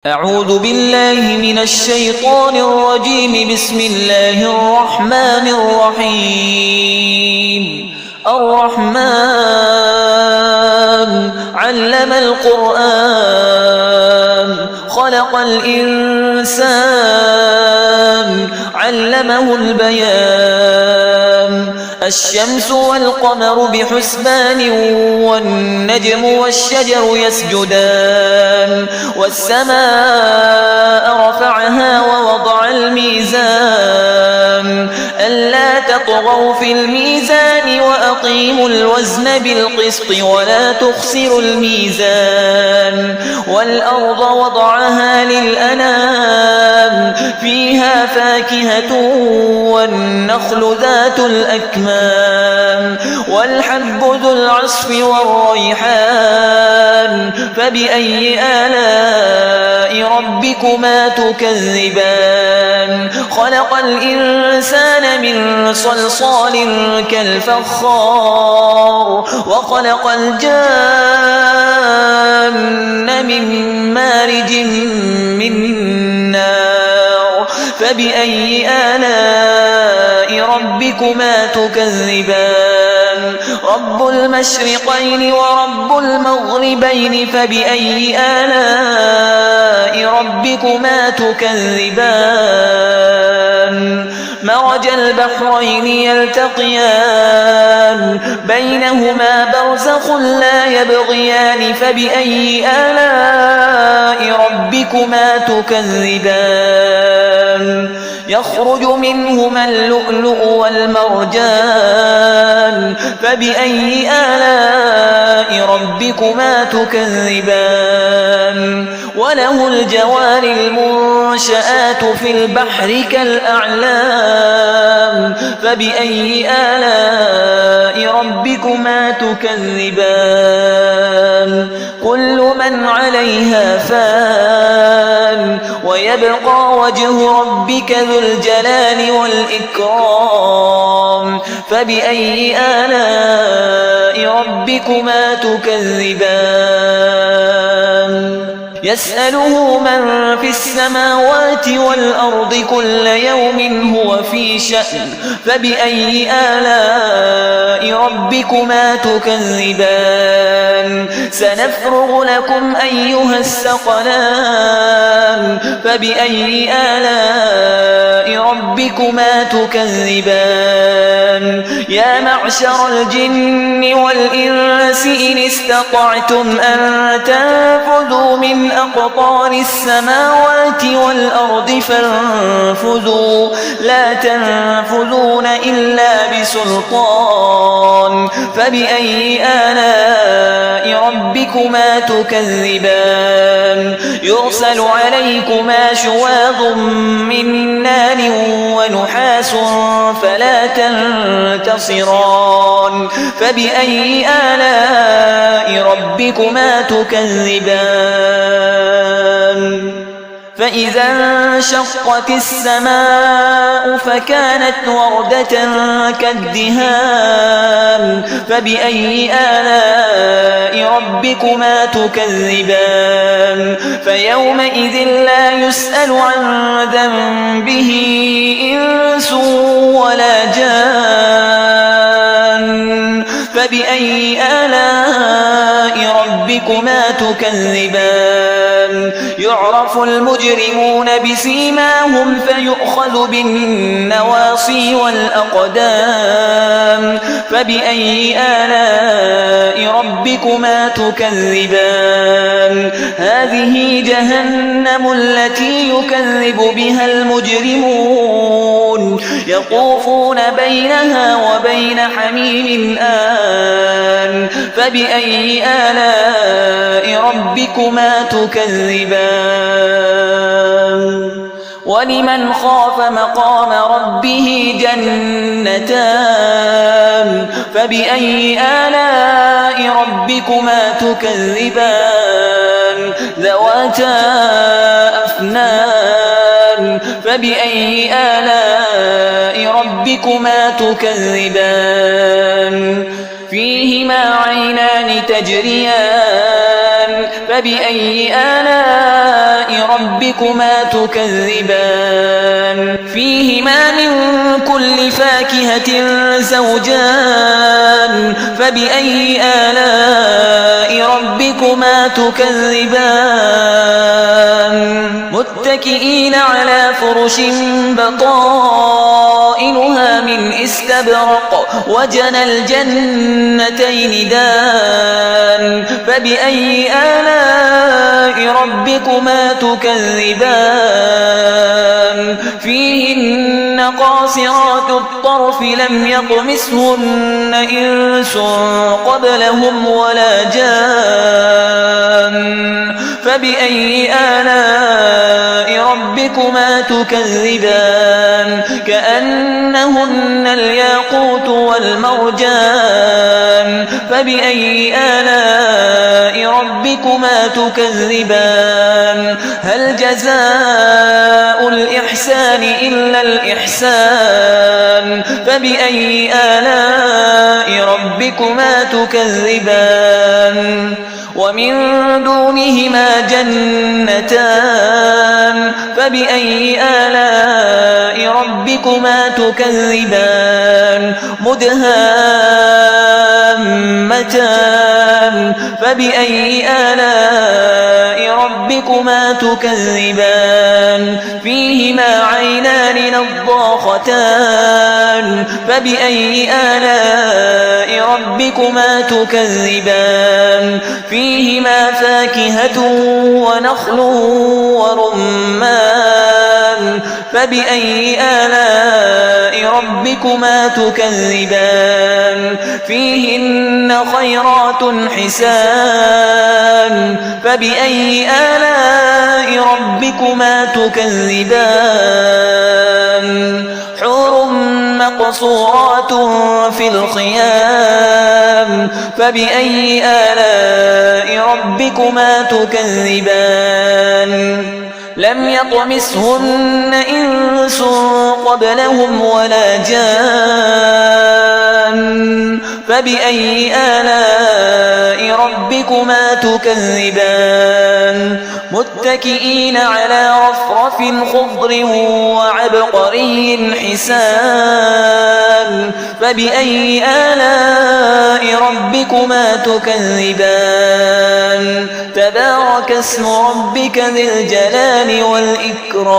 أعوذ بالله من الشيطان الرجيم. بسم الله الرحمن الرحيم. الرحمن علم القرآن خلق الإنسان علمه البيان. الشمس والقمر بحسبان والنجم والشجر يسجدان. والسماء رفعها ووضع الميزان ألا تطغوا في الميزان وأقيموا الوزن بالقسط ولا تخسروا الميزان. والأرض وضعها للأنام فيها فاكهة والنخل ذات الأكمام والحب ذو العصف والريحان. فبأي آلاء ربكما تكذبان؟ خلق الإنسان من صلصال كالفخار وخلق الجان من مارج من نار. فبأي آلاء ربكما تكذبان؟ رب المشرقين ورب المغربين. فبأي آلاء ربكما تكذبان؟ مرج البحرين يلتقيان بينهما برزخ لا يبغيان. فبأي آلاء ربكما تكذبان؟ يخرج منهما اللؤلؤ والمرجان. فبأي آلاء ربكما تكذبان؟ وله الجوار المنشآت في البحر كالأعلام. فبأي آلاء ربكما تكذبان؟ كل من عليها فان ويبقى وجه ربك ذو الجلال والإكرام. فبأي آلاء ربكما تكذبان؟ يسأله من في السماوات والأرض كل يوم هو في شأن. فبأي آلاء ربكما تكذبان؟ سنفرغ لكم أيها الثقلان. فبأي آلاء ربكما تكذبان؟ يا معشر الجن والإنس إن استطعتم أن تنفذوا من أقطار السماوات والأرض فانفذوا لا تنفذون إلا بسلطان. فبأي آلاء ربكما تكذبان؟ يرسل عليكما شواظ من نار ونحاس فلا تنتصران. فبأي آلاء ربكما تكذبان؟ فإذا انشقت السماء فكانت وردة كالدهان. فبأي آلاء ربكما تكذبان؟ فيومئذ لا يسأل عن ذنبه إنس ولا جان. فبأي آلاء ربكما تكذبان؟ يعرف المجرمون بسيماهم فيؤخذ بالنواصي والأقدام. فبأي آلاء ربكما تكذبان؟ هذه جهنم التي يكذب بها المجرمون يطوفون بينها وبين حميم آن. فبأي آلاء ربكما تكذبان؟ ولمن خاف مقام ربه جنتان. فبأي آلاء ربكما تكذبان؟ ذواتا أفنان. فبأي آلاء ربكما تكذبان؟ فيهما عينان تجريان. فبأي آلاء ربكما تكذبان فيهما من كل فاكهة زوجان فبأي آلاء ربكما تكذبان متكئين على فرش بطائنها من استبرق وجنى الجنتين دان فبأي آلاء ربكما تكذبان فيهن قاصرات الطرف لم يطمثهن إنس قبلهم ولا جان فبأي آلاء ربكما تكذبان كأنهن الياقوت والمرجان فبأي آلاء ربكما تكذبان هل جزاء الإحسان إلا الإحسان فبأي آلاء ربكما تكذبان ومن دونهما جنتان فبأي آلاء ربكما تكذبان مدهامتان فبأي آلاء ربكما تكذبان فيهما عينان نضاختان فبأي آلاء ربكما تكذبان فيهما فاكهة ونخل ورمان فبأي آلاء ربكما تكذبان فيهن خيرات حسان فبأي آلاء ربكما تكذبان حور مقصورات في الخيام فبأي آلاء ربكما تكذبان لم يطمثهن إنس قبلهم ولا جان فبأي آلاء ربكما تكذبان متكئين على رفرف خضر وعبقري حسان فبأي آلاء ربكما تكذبان تبارك اسم ربك ذي الجلال والإكرام